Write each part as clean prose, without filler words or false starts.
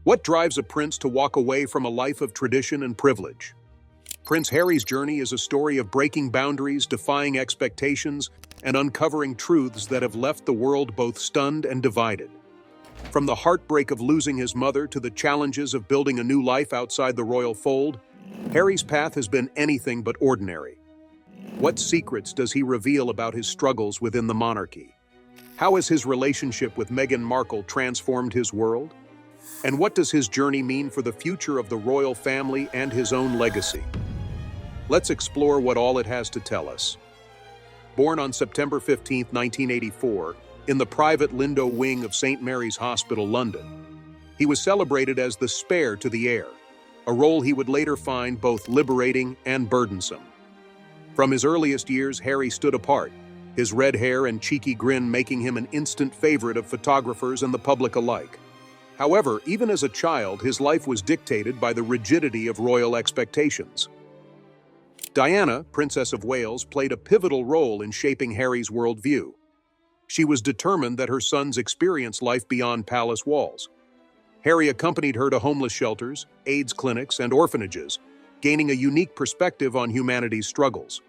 What drives a prince to walk away from a life of tradition and privilege? Prince Harry's journey is a story of breaking boundaries, defying expectations, and uncovering truths that have left the world both stunned and divided. From the heartbreak of losing his mother to the challenges of building a new life outside the royal fold, Harry's path has been anything but ordinary. What secrets does he reveal about his struggles within the monarchy? How has his relationship with Meghan Markle transformed his world? And what does his journey mean for the future of the royal family and his own legacy? Let's explore what all it has to tell us. Born on September 15, 1984, in the private Lindo wing of St. Mary's Hospital, London, he was celebrated as the spare to the heir, a role he would later find both liberating and burdensome. From his earliest years, Harry stood apart, his red hair and cheeky grin making him an instant favorite of photographers and the public alike. However, even as a child, his life was dictated by the rigidity of royal expectations. Diana, Princess of Wales, played a pivotal role in shaping Harry's worldview. She was determined that her sons experience life beyond palace walls. Harry accompanied her to homeless shelters, AIDS clinics, and orphanages, gaining a unique perspective on humanity's struggles.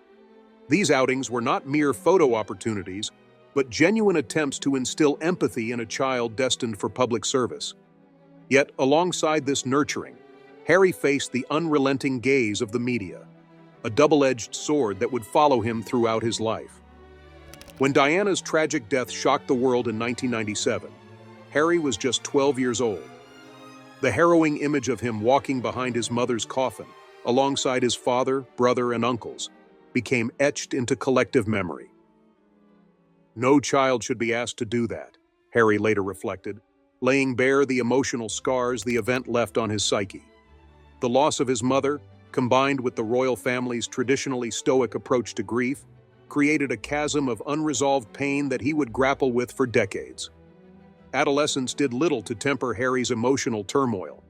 These outings were not mere photo opportunities, but genuine attempts to instill empathy in a child destined for public service. Yet, alongside this nurturing, Harry faced the unrelenting gaze of the media, a double-edged sword that would follow him throughout his life. When Diana's tragic death shocked the world in 1997, Harry was just 12 years old. The harrowing image of him walking behind his mother's coffin, alongside his father, brother, and uncles, became etched into collective memory. No child should be asked to do that, Harry later reflected, laying bare the emotional scars the event left on his psyche. The loss of his mother, combined with the royal family's traditionally stoic approach to grief, created a chasm of unresolved pain that he would grapple with for decades. Adolescence did little to temper Harry's emotional turmoil.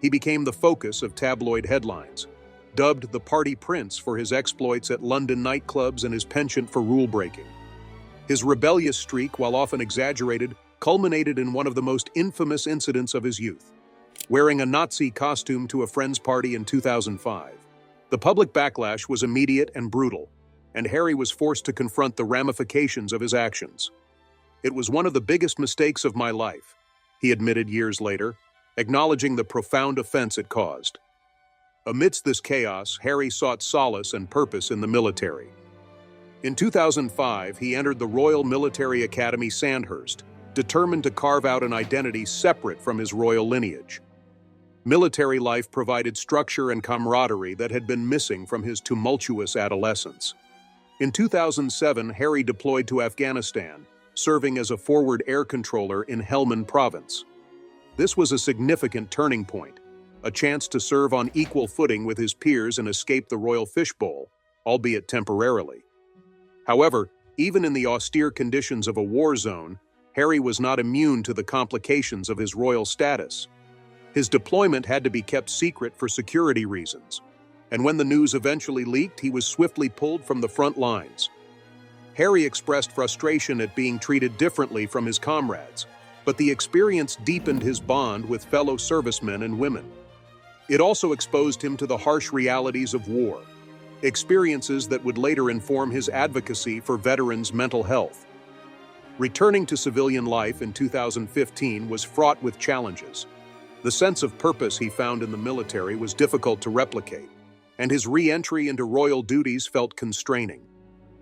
He became the focus of tabloid headlines, dubbed the Party Prince for his exploits at London nightclubs and his penchant for rule-breaking. His rebellious streak, while often exaggerated, culminated in one of the most infamous incidents of his youth. Wearing a Nazi costume to a friend's party in 2005. The public backlash was immediate and brutal, and Harry was forced to confront the ramifications of his actions. "It was one of the biggest mistakes of my life," he admitted years later, acknowledging the profound offense it caused. Amidst this chaos, Harry sought solace and purpose in the military. In 2005, he entered the Royal Military Academy Sandhurst, determined to carve out an identity separate from his royal lineage. Military life provided structure and camaraderie that had been missing from his tumultuous adolescence. In 2007, Harry deployed to Afghanistan, serving as a forward air controller in Helmand Province. This was a significant turning point, a chance to serve on equal footing with his peers and escape the royal fishbowl, albeit temporarily. However, even in the austere conditions of a war zone, Harry was not immune to the complications of his royal status. His deployment had to be kept secret for security reasons, and when the news eventually leaked, he was swiftly pulled from the front lines. Harry expressed frustration at being treated differently from his comrades, but the experience deepened his bond with fellow servicemen and women. It also exposed him to the harsh realities of war, experiences that would later inform his advocacy for veterans' mental health. Returning to civilian life in 2015 was fraught with challenges. The sense of purpose he found in the military was difficult to replicate, and his re-entry into royal duties felt constraining.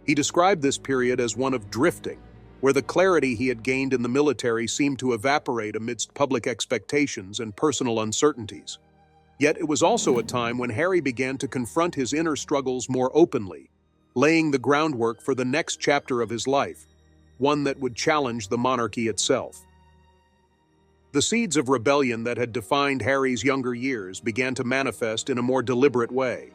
He described this period as one of drifting, where the clarity he had gained in the military seemed to evaporate amidst public expectations and personal uncertainties. Yet it was also a time when Harry began to confront his inner struggles more openly, laying the groundwork for the next chapter of his life, one that would challenge the monarchy itself. The seeds of rebellion that had defined Harry's younger years began to manifest in a more deliberate way.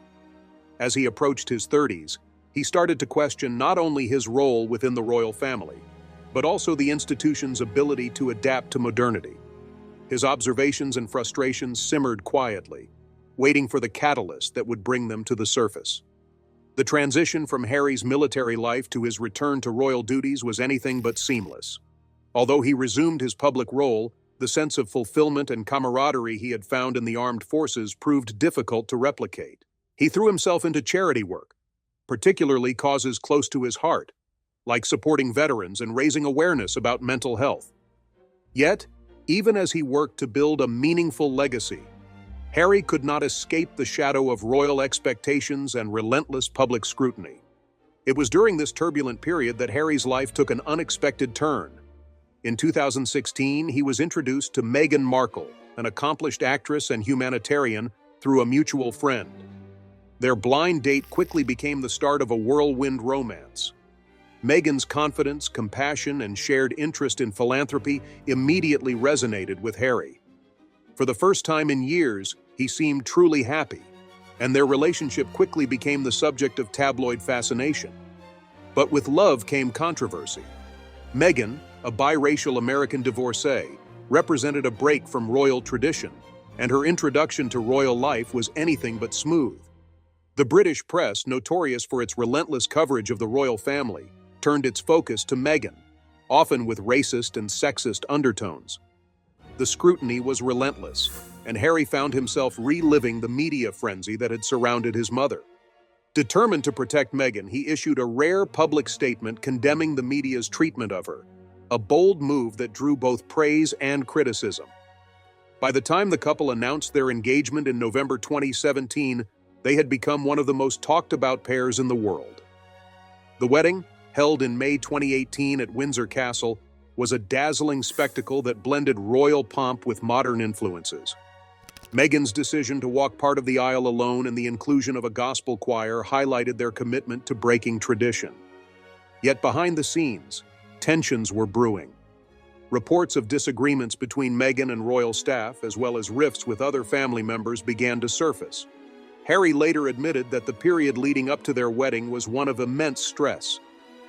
As he approached his 30s, he started to question not only his role within the royal family, but also the institution's ability to adapt to modernity. His observations and frustrations simmered quietly, waiting for the catalyst that would bring them to the surface. The transition from Harry's military life to his return to royal duties was anything but seamless. Although he resumed his public role, The sense of fulfillment and camaraderie he had found in the armed forces proved difficult to replicate. He threw himself into charity work, particularly causes close to his heart, like supporting veterans and raising awareness about mental health. Yet, even as he worked to build a meaningful legacy, Harry could not escape the shadow of royal expectations and relentless public scrutiny. It was during this turbulent period that Harry's life took an unexpected turn. In 2016, he was introduced to Meghan Markle, an accomplished actress and humanitarian, through a mutual friend. Their blind date quickly became the start of a whirlwind romance. Meghan's confidence, compassion, and shared interest in philanthropy immediately resonated with Harry. For the first time in years, he seemed truly happy, and their relationship quickly became the subject of tabloid fascination. But with love came controversy. Meghan, a biracial American divorcee, represented a break from royal tradition, and her introduction to royal life was anything but smooth. The British press, notorious for its relentless coverage of the royal family, turned its focus to Meghan, often with racist and sexist undertones. The scrutiny was relentless, and Harry found himself reliving the media frenzy that had surrounded his mother. Determined to protect Meghan, he issued a rare public statement condemning the media's treatment of her, a bold move that drew both praise and criticism. By the time the couple announced their engagement in November 2017, they had become one of the most talked-about pairs in the world. The wedding, held in May 2018 at Windsor Castle, was a dazzling spectacle that blended royal pomp with modern influences. Meghan's decision to walk part of the aisle alone and the inclusion of a gospel choir highlighted their commitment to breaking tradition. Yet behind the scenes, tensions were brewing. Reports of disagreements between Meghan and royal staff, as well as rifts with other family members, began to surface. Harry later admitted that the period leading up to their wedding was one of immense stress.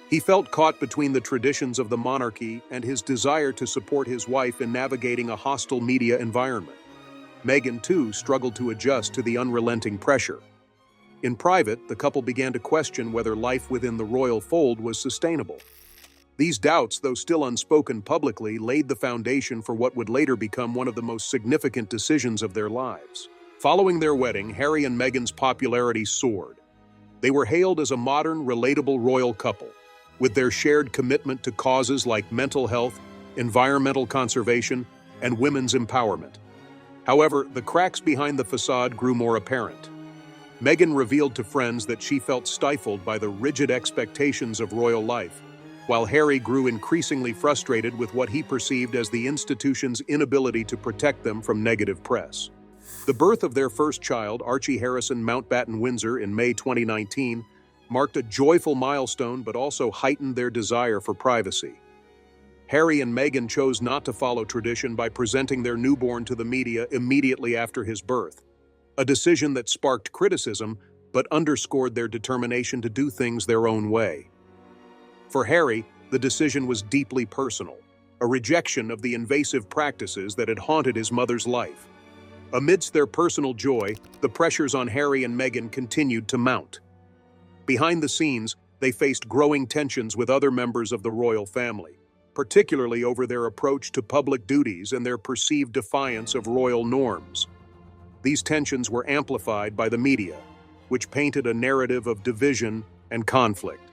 He felt caught between the traditions of the monarchy and his desire to support his wife in navigating a hostile media environment. Meghan, too, struggled to adjust to the unrelenting pressure. In private, the couple began to question whether life within the royal fold was sustainable. These doubts, though still unspoken publicly, laid the foundation for what would later become one of the most significant decisions of their lives. Following their wedding, Harry and Meghan's popularity soared. They were hailed as a modern, relatable royal couple, with their shared commitment to causes like mental health, environmental conservation, and women's empowerment. However, the cracks behind the facade grew more apparent. Meghan revealed to friends that she felt stifled by the rigid expectations of royal life, while Harry grew increasingly frustrated with what he perceived as the institution's inability to protect them from negative press. The birth of their first child, Archie Harrison Mountbatten Windsor, in May 2019, marked a joyful milestone but also heightened their desire for privacy. Harry and Meghan chose not to follow tradition by presenting their newborn to the media immediately after his birth, a decision that sparked criticism but underscored their determination to do things their own way. For Harry, the decision was deeply personal, a rejection of the invasive practices that had haunted his mother's life. Amidst their personal joy, the pressures on Harry and Meghan continued to mount. Behind the scenes, they faced growing tensions with other members of the royal family, particularly over their approach to public duties and their perceived defiance of royal norms. These tensions were amplified by the media, which painted a narrative of division and conflict.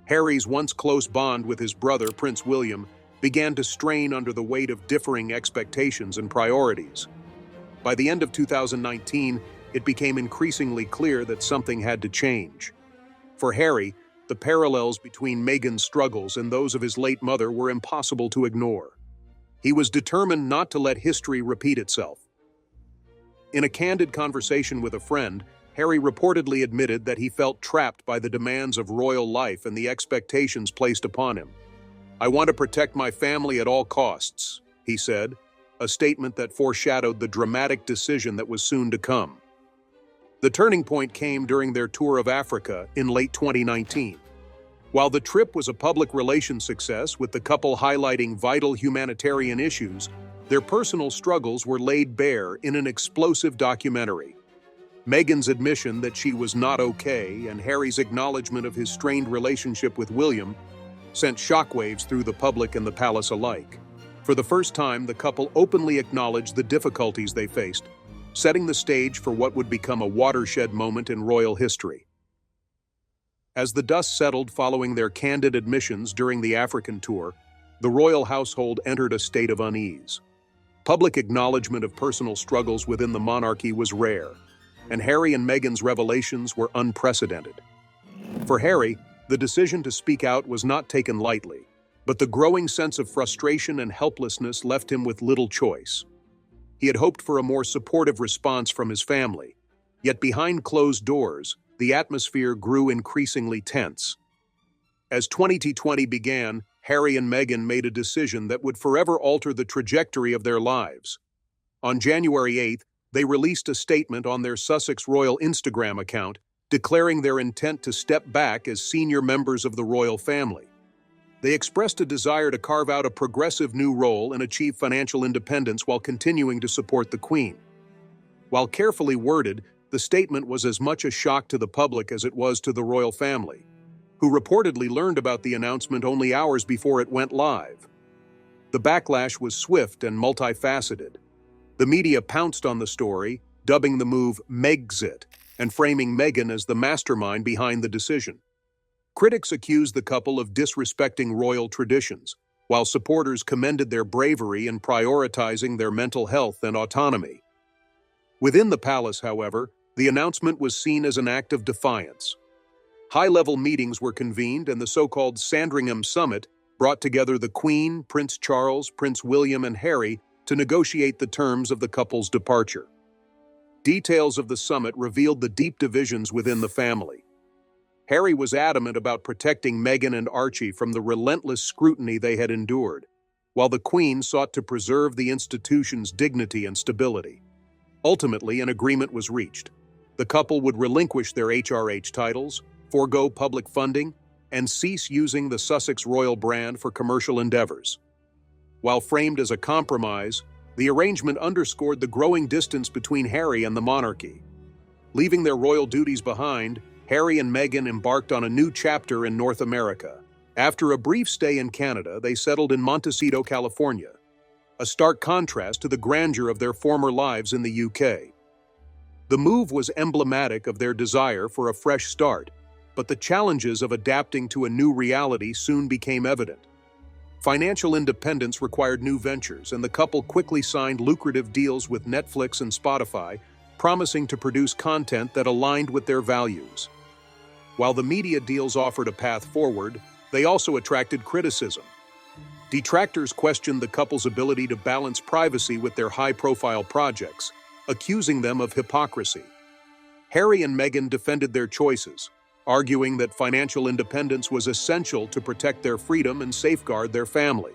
Harry's once close bond with his brother, Prince William, began to strain under the weight of differing expectations and priorities. By the end of 2019, it became increasingly clear that something had to change. For Harry, the parallels between Meghan's struggles and those of his late mother were impossible to ignore. He was determined not to let history repeat itself. In a candid conversation with a friend, Harry reportedly admitted that he felt trapped by the demands of royal life and the expectations placed upon him. "I want to protect my family at all costs," he said, a statement that foreshadowed the dramatic decision that was soon to come. The turning point came during their tour of Africa in late 2019. While the trip was a public relations success, with the couple highlighting vital humanitarian issues, their personal struggles were laid bare in an explosive documentary. Meghan's admission that she was not okay and Harry's acknowledgement of his strained relationship with William sent shockwaves through the public and the palace alike. For the first time, the couple openly acknowledged the difficulties they faced, setting the stage for what would become a watershed moment in royal history. As the dust settled following their candid admissions during the African tour, the royal household entered a state of unease. Public acknowledgement of personal struggles within the monarchy was rare, and Harry and Meghan's revelations were unprecedented. For Harry, the decision to speak out was not taken lightly, but the growing sense of frustration and helplessness left him with little choice. He had hoped for a more supportive response from his family, yet behind closed doors, the atmosphere grew increasingly tense. As 2020 began, Harry and Meghan made a decision that would forever alter the trajectory of their lives. On January 8th, they released a statement on their Sussex Royal Instagram account, declaring their intent to step back as senior members of the royal family. They expressed a desire to carve out a progressive new role and achieve financial independence while continuing to support the Queen. While carefully worded, the statement was as much a shock to the public as it was to the royal family, who reportedly learned about the announcement only hours before it went live. The backlash was swift and multifaceted. The media pounced on the story, dubbing the move Megxit and framing Meghan as the mastermind behind the decision. Critics accused the couple of disrespecting royal traditions, while supporters commended their bravery in prioritizing their mental health and autonomy. Within the palace, however, the announcement was seen as an act of defiance. High-level meetings were convened, and the so-called Sandringham Summit brought together the Queen, Prince Charles, Prince William, and Harry to negotiate the terms of the couple's departure. Details of the summit revealed the deep divisions within the family. Harry was adamant about protecting Meghan and Archie from the relentless scrutiny they had endured, while the Queen sought to preserve the institution's dignity and stability. Ultimately, an agreement was reached. The couple would relinquish their HRH titles, forego public funding, and cease using the Sussex royal brand for commercial endeavors. While framed as a compromise, the arrangement underscored the growing distance between Harry and the monarchy. Leaving their royal duties behind, Harry and Meghan embarked on a new chapter in North America. After a brief stay in Canada, they settled in Montecito, California, a stark contrast to the grandeur of their former lives in the UK. The move was emblematic of their desire for a fresh start, but the challenges of adapting to a new reality soon became evident. Financial independence required new ventures, and the couple quickly signed lucrative deals with Netflix and Spotify, promising to produce content that aligned with their values. While the media deals offered a path forward, they also attracted criticism. Detractors questioned the couple's ability to balance privacy with their high-profile projects, accusing them of hypocrisy. Harry and Meghan defended their choices, arguing that financial independence was essential to protect their freedom and safeguard their family.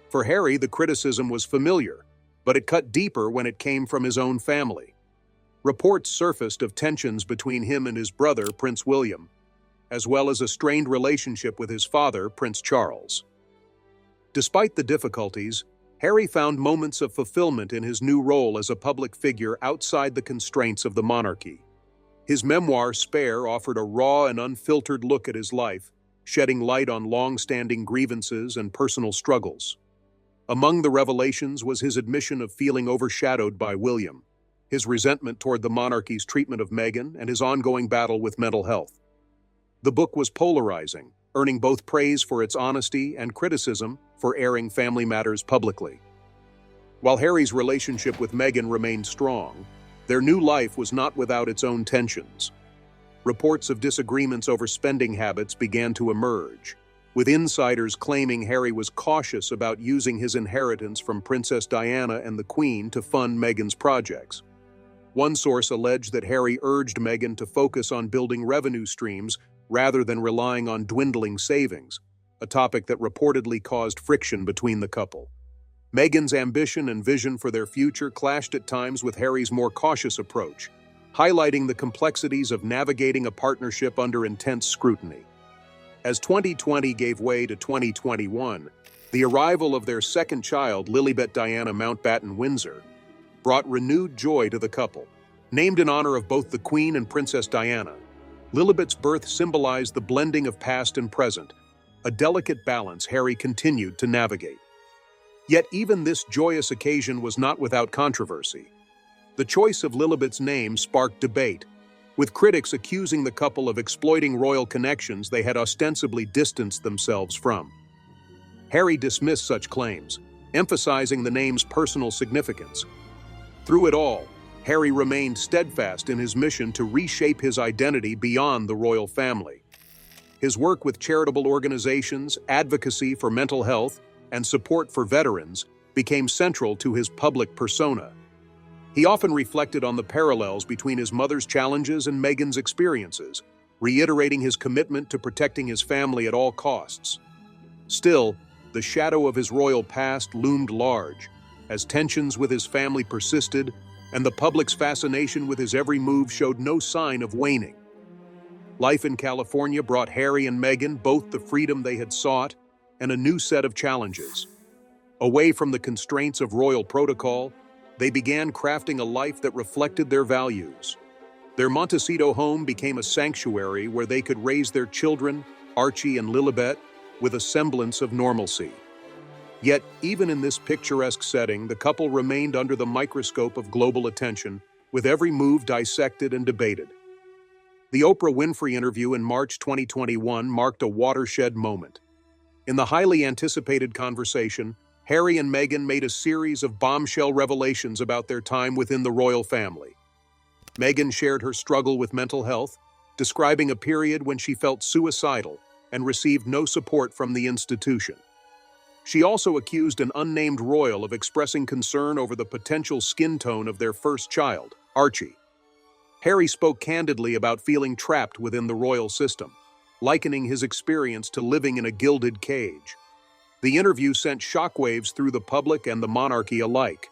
For Harry, the criticism was familiar, but it cut deeper when it came from his own family. Reports surfaced of tensions between him and his brother, Prince William, as well as a strained relationship with his father, Prince Charles. Despite the difficulties, Harry found moments of fulfillment in his new role as a public figure outside the constraints of the monarchy. His memoir, Spare, offered a raw and unfiltered look at his life, shedding light on long-standing grievances and personal struggles. Among the revelations was his admission of feeling overshadowed by William, his resentment toward the monarchy's treatment of Meghan, and his ongoing battle with mental health. The book was polarizing, earning both praise for its honesty and criticism for airing family matters publicly. While Harry's relationship with Meghan remained strong, their new life was not without its own tensions. Reports of disagreements over spending habits began to emerge, with insiders claiming Harry was cautious about using his inheritance from Princess Diana and the Queen to fund Meghan's projects. One source alleged that Harry urged Meghan to focus on building revenue streams rather than relying on dwindling savings, a topic that reportedly caused friction between the couple. Meghan's ambition and vision for their future clashed at times with Harry's more cautious approach, highlighting the complexities of navigating a partnership under intense scrutiny. As 2020 gave way to 2021, the arrival of their second child, Lilibet Diana Mountbatten Windsor, brought renewed joy to the couple. Named in honor of both the Queen and Princess Diana, Lilibet's birth symbolized the blending of past and present, a delicate balance Harry continued to navigate. Yet even this joyous occasion was not without controversy. The choice of Lilibet's name sparked debate, with critics accusing the couple of exploiting royal connections they had ostensibly distanced themselves from. Harry dismissed such claims, emphasizing the name's personal significance. Through it all, Harry remained steadfast in his mission to reshape his identity beyond the royal family. His work with charitable organizations, advocacy for mental health, and support for veterans became central to his public persona. He often reflected on the parallels between his mother's challenges and Meghan's experiences, reiterating his commitment to protecting his family at all costs. Still, the shadow of his royal past loomed large, as tensions with his family persisted, and the public's fascination with his every move showed no sign of waning. Life in California brought Harry and Meghan both the freedom they had sought and a new set of challenges. Away from the constraints of royal protocol, they began crafting a life that reflected their values. Their Montecito home became a sanctuary where they could raise their children, Archie and Lilibet, with a semblance of normalcy. Yet, even in this picturesque setting, the couple remained under the microscope of global attention, with every move dissected and debated. The Oprah Winfrey interview in March 2021 marked a watershed moment. In the highly anticipated conversation, Harry and Meghan made a series of bombshell revelations about their time within the royal family. Meghan shared her struggle with mental health, describing a period when she felt suicidal and received no support from the institution. She also accused an unnamed royal of expressing concern over the potential skin tone of their first child, Archie. Harry spoke candidly about feeling trapped within the royal system, likening his experience to living in a gilded cage. The interview sent shockwaves through the public and the monarchy alike.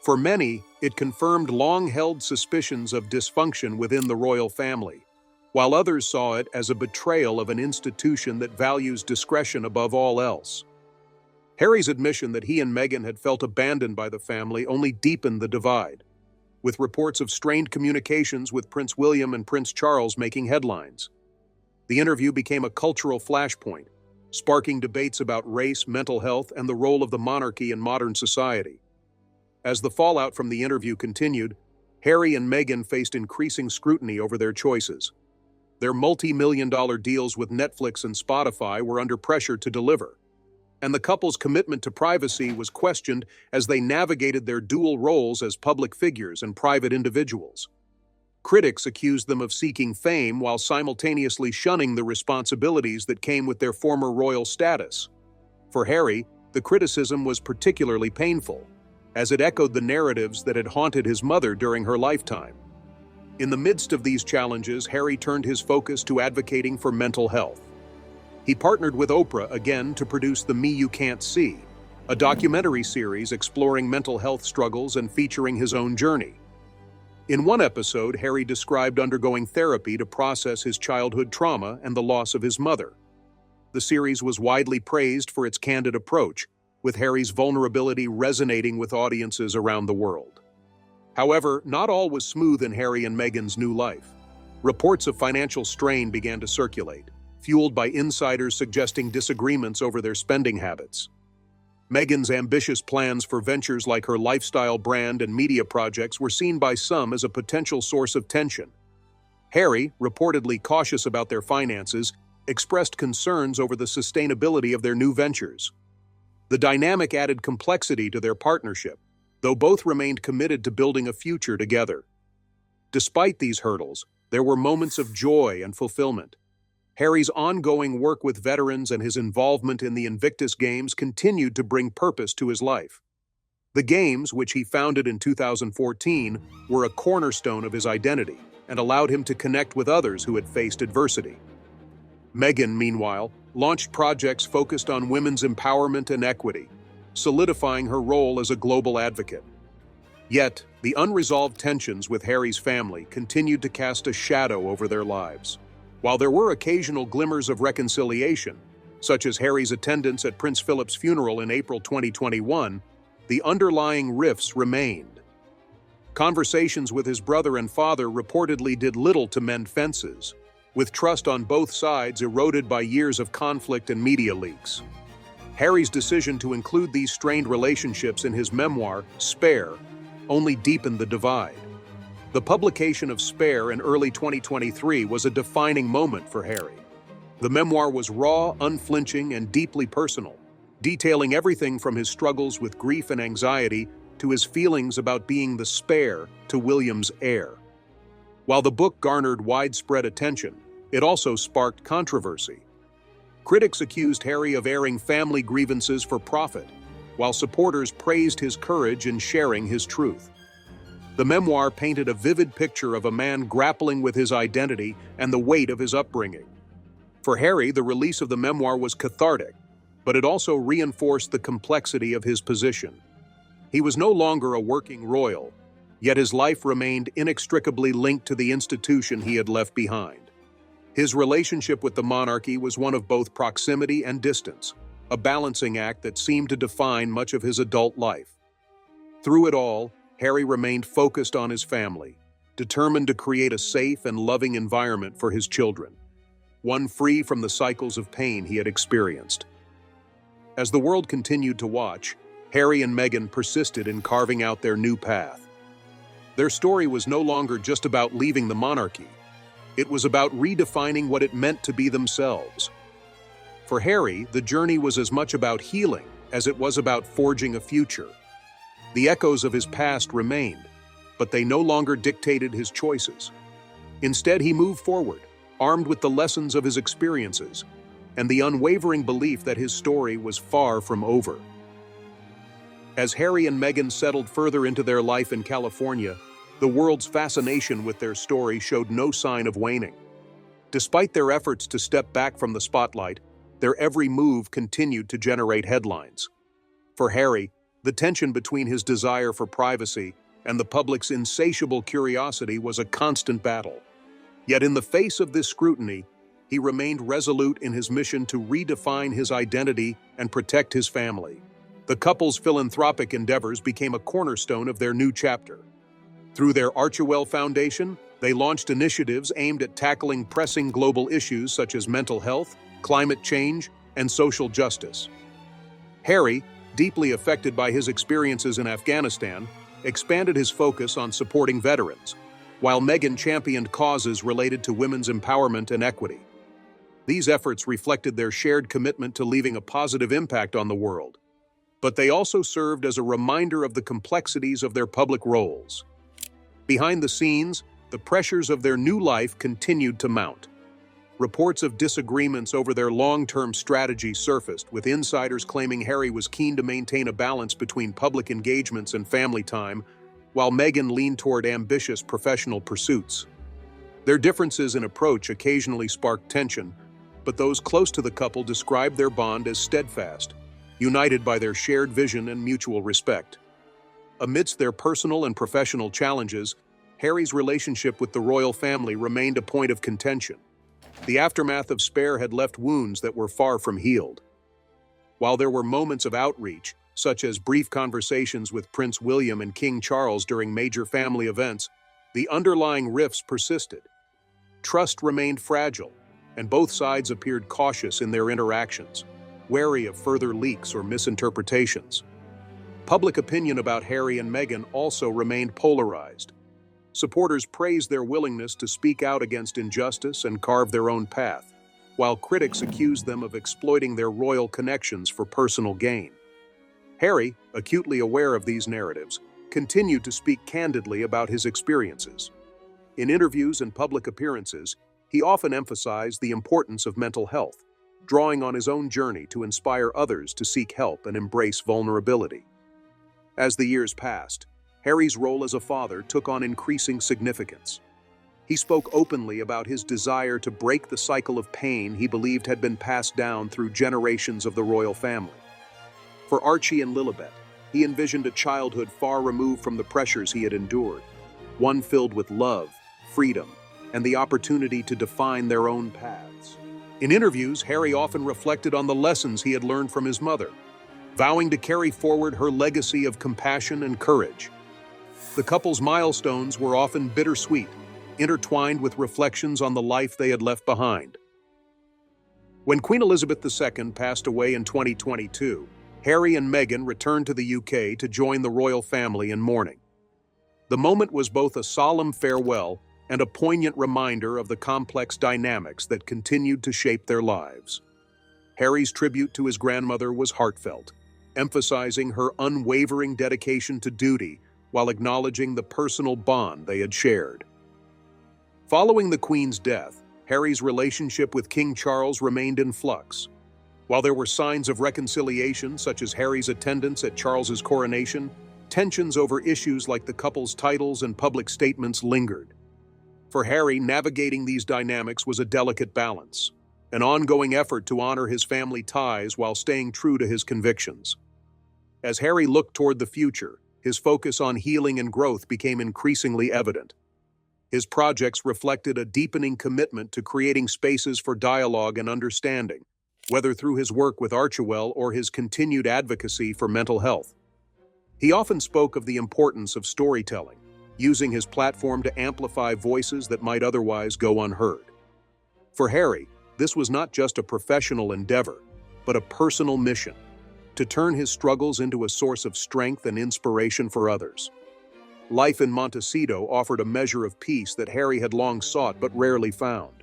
For many, it confirmed long-held suspicions of dysfunction within the royal family, while others saw it as a betrayal of an institution that values discretion above all else. Harry's admission that he and Meghan had felt abandoned by the family only deepened the divide, with reports of strained communications with Prince William and Prince Charles making headlines. The interview became a cultural flashpoint, sparking debates about race, mental health, and the role of the monarchy in modern society. As the fallout from the interview continued, Harry and Meghan faced increasing scrutiny over their choices. Their multi-million-dollar deals with Netflix and Spotify were under pressure to deliver, and the couple's commitment to privacy was questioned as they navigated their dual roles as public figures and private individuals. Critics accused them of seeking fame while simultaneously shunning the responsibilities that came with their former royal status. For Harry, the criticism was particularly painful, as it echoed the narratives that had haunted his mother during her lifetime. In the midst of these challenges, Harry turned his focus to advocating for mental health. He partnered with Oprah again to produce The Me You Can't See, a documentary series exploring mental health struggles and featuring his own journey. In one episode, Harry described undergoing therapy to process his childhood trauma and the loss of his mother. The series was widely praised for its candid approach, with Harry's vulnerability resonating with audiences around the world. However, not all was smooth in Harry and Meghan's new life. Reports of financial strain began to circulate, fueled by insiders suggesting disagreements over their spending habits. Meghan's ambitious plans for ventures like her lifestyle brand and media projects were seen by some as a potential source of tension. Harry, reportedly cautious about their finances, expressed concerns over the sustainability of their new ventures. The dynamic added complexity to their partnership, though both remained committed to building a future together. Despite these hurdles, there were moments of joy and fulfillment. Harry's ongoing work with veterans and his involvement in the Invictus Games continued to bring purpose to his life. The Games, which he founded in 2014, were a cornerstone of his identity and allowed him to connect with others who had faced adversity. Meghan, meanwhile, launched projects focused on women's empowerment and equity, solidifying her role as a global advocate. Yet, the unresolved tensions with Harry's family continued to cast a shadow over their lives. While there were occasional glimmers of reconciliation, such as Harry's attendance at Prince Philip's funeral in April 2021, the underlying rifts remained. Conversations with his brother and father reportedly did little to mend fences, with trust on both sides eroded by years of conflict and media leaks. Harry's decision to include these strained relationships in his memoir, Spare, only deepened the divide. The publication of Spare in early 2023 was a defining moment for Harry. The memoir was raw, unflinching, and deeply personal, detailing everything from his struggles with grief and anxiety to his feelings about being the spare to William's heir. While the book garnered widespread attention, it also sparked controversy. Critics accused Harry of airing family grievances for profit, while supporters praised his courage in sharing his truth. The memoir painted a vivid picture of a man grappling with his identity and the weight of his upbringing. For Harry, the release of the memoir was cathartic, but it also reinforced the complexity of his position. He was no longer a working royal, yet his life remained inextricably linked to the institution he had left behind. His relationship with the monarchy was one of both proximity and distance, a balancing act that seemed to define much of his adult life. Through it all, Harry remained focused on his family, determined to create a safe and loving environment for his children, one free from the cycles of pain he had experienced. As the world continued to watch, Harry and Meghan persisted in carving out their new path. Their story was no longer just about leaving the monarchy. It was about redefining what it meant to be themselves. For Harry, the journey was as much about healing as it was about forging a future. The echoes of his past remained, but they no longer dictated his choices. Instead, he moved forward, armed with the lessons of his experiences and the unwavering belief that his story was far from over. As Harry and Meghan settled further into their life in California, the world's fascination with their story showed no sign of waning. Despite their efforts to step back from the spotlight, their every move continued to generate headlines. For Harry, the tension between his desire for privacy and the public's insatiable curiosity was a constant battle. Yet in the face of this scrutiny, he remained resolute in his mission to redefine his identity and protect his family. The couple's philanthropic endeavors became a cornerstone of their new chapter. Through their Archewell Foundation, they launched initiatives aimed at tackling pressing global issues such as mental health, climate change, and social justice. Harry, deeply affected by his experiences in Afghanistan, expanded his focus on supporting veterans, while Meghan championed causes related to women's empowerment and equity. These efforts reflected their shared commitment to leaving a positive impact on the world, but they also served as a reminder of the complexities of their public roles. Behind the scenes, the pressures of their new life continued to mount. Reports of disagreements over their long-term strategy surfaced, with insiders claiming Harry was keen to maintain a balance between public engagements and family time, while Meghan leaned toward ambitious professional pursuits. Their differences in approach occasionally sparked tension, but those close to the couple described their bond as steadfast, united by their shared vision and mutual respect. Amidst their personal and professional challenges, Harry's relationship with the royal family remained a point of contention. The aftermath of Spare had left wounds that were far from healed. While there were moments of outreach, such as brief conversations with Prince William and King Charles during major family events, the underlying rifts persisted. Trust remained fragile, and both sides appeared cautious in their interactions, wary of further leaks or misinterpretations. Public opinion about Harry and Meghan also remained polarized. Supporters praised their willingness to speak out against injustice and carve their own path, while critics accused them of exploiting their royal connections for personal gain. Harry, acutely aware of these narratives, continued to speak candidly about his experiences. In interviews and public appearances, he often emphasized the importance of mental health, drawing on his own journey to inspire others to seek help and embrace vulnerability. As the years passed, Harry's role as a father took on increasing significance. He spoke openly about his desire to break the cycle of pain he believed had been passed down through generations of the royal family. For Archie and Lilibet, he envisioned a childhood far removed from the pressures he had endured, one filled with love, freedom, and the opportunity to define their own paths. In interviews, Harry often reflected on the lessons he had learned from his mother, vowing to carry forward her legacy of compassion and courage. The couple's milestones were often bittersweet, intertwined with reflections on the life they had left behind. When Queen Elizabeth II passed away in 2022, Harry and Meghan returned to the UK to join the royal family in mourning. The moment was both a solemn farewell and a poignant reminder of the complex dynamics that continued to shape their lives. Harry's tribute to his grandmother was heartfelt, emphasizing her unwavering dedication to duty while acknowledging the personal bond they had shared. Following the Queen's death, Harry's relationship with King Charles remained in flux. While there were signs of reconciliation, such as Harry's attendance at Charles's coronation, tensions over issues like the couple's titles and public statements lingered. For Harry, navigating these dynamics was a delicate balance, an ongoing effort to honor his family ties while staying true to his convictions. As Harry looked toward the future, his focus on healing and growth became increasingly evident. His projects reflected a deepening commitment to creating spaces for dialogue and understanding, whether through his work with Archewell or his continued advocacy for mental health. He often spoke of the importance of storytelling, using his platform to amplify voices that might otherwise go unheard. For Harry, this was not just a professional endeavor, but a personal mission, to turn his struggles into a source of strength and inspiration for others. Life in Montecito offered a measure of peace that Harry had long sought but rarely found.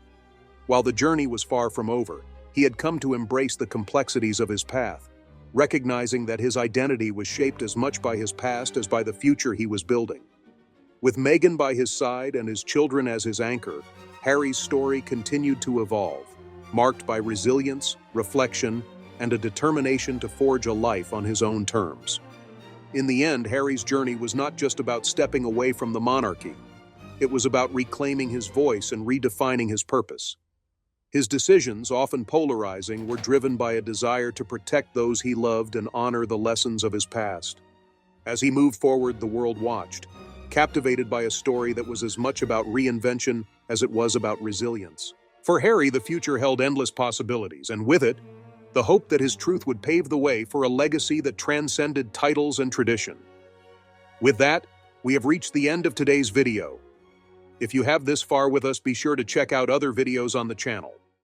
While the journey was far from over, he had come to embrace the complexities of his path, recognizing that his identity was shaped as much by his past as by the future he was building. With Meghan by his side and his children as his anchor, Harry's story continued to evolve, marked by resilience, reflection, and a determination to forge a life on his own terms. In the end, Harry's journey was not just about stepping away from the monarchy. It was about reclaiming his voice and redefining his purpose. His decisions, often polarizing, were driven by a desire to protect those he loved and honor the lessons of his past. As he moved forward, the world watched, captivated by a story that was as much about reinvention as it was about resilience. For Harry, the future held endless possibilities, and with it, the hope that his truth would pave the way for a legacy that transcended titles and tradition. With that, we have reached the end of today's video. If you have this far with us, be sure to check out other videos on the channel.